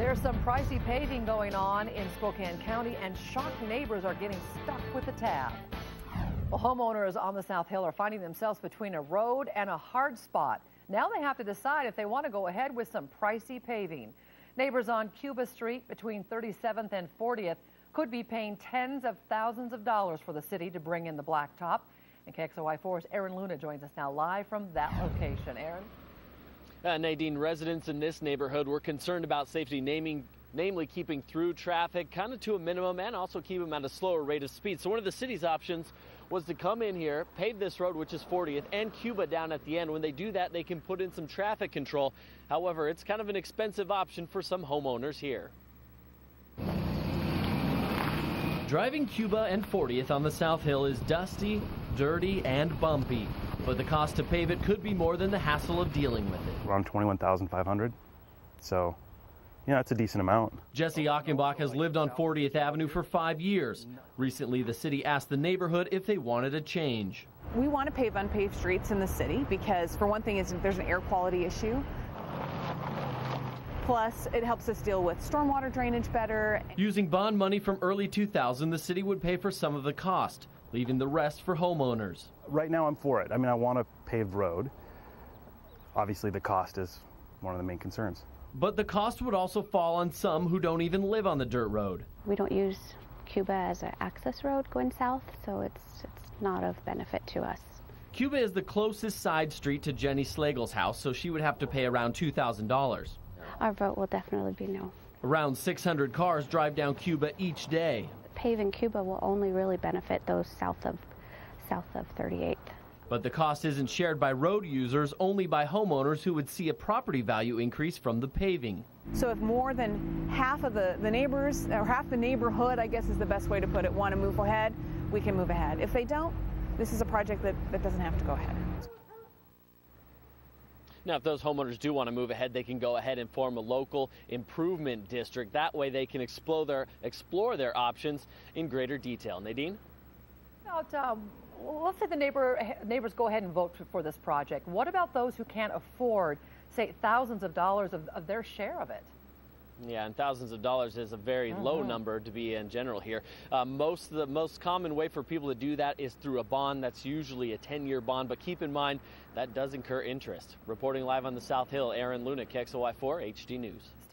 There's some pricey paving going on in Spokane County, and shocked neighbors are getting stuck with the tab. Well, homeowners on the South Hill are finding themselves between a road and a hard spot. Now they have to decide if they want to go ahead with some pricey paving. Neighbors on Cuba Street between 37th and 40th could be paying tens of thousands of dollars for the city to bring in the blacktop. And KXLY4's Aaron Luna joins us now live from that location. Aaron? Nadine, residents in this neighborhood were concerned about safety, namely keeping through traffic kind of to a minimum and also keep them at a slower rate of speed. So one of the city's options was to come in here, pave this road, which is 40th, and Cuba down at the end. When they do that, they can put in some traffic control. However, it's kind of an expensive option for some homeowners here. Driving Cuba and 40th on the South Hill is dusty, dirty, and bumpy. But the cost to pave it could be more than the hassle of dealing with it. Around $21,500. So, yeah, it's a decent amount. Jesse Achenbach has lived on 40th Avenue for 5 years. Recently, the city asked the neighborhood if they wanted a change. We want to pave unpaved streets in the city because, for one thing, there's an air quality issue. Plus, it helps us deal with stormwater drainage better. Using bond money from early 2000, the city would pay for some of the cost, leaving the rest for homeowners. Right now, I'm for it. I mean, I want a paved road. Obviously, the cost is one of the main concerns. But the cost would also fall on some who don't even live on the dirt road. We don't use Cuba as an access road going south, so it's not of benefit to us. Cuba is the closest side street to Jenny Slagle's house, so she would have to pay around $2,000. Our vote will definitely be no. Around 600 cars drive down Cuba each day. Paving Cuba will only really benefit those south of 38th. But the cost isn't shared by road users, only by homeowners who would see a property value increase from the paving. So if more than half of the neighbors, or half the neighborhood, I guess is the best way to put it, want to move ahead, we can move ahead. If they don't, this is a project that doesn't have to go ahead. Now, if those homeowners do want to move ahead, they can go ahead and form a local improvement district. That way they can explore their options in greater detail. Nadine? Let's say the neighbors go ahead and vote for this project. What about those who can't afford, say, thousands of dollars of their share of it? Yeah, and thousands of dollars is a very low number to be in general here. The most common way for people to do that is through a bond. That's usually a 10-year bond, but keep in mind that does incur interest. Reporting live on the South Hill, Aaron Luna, KXLY4 HD News.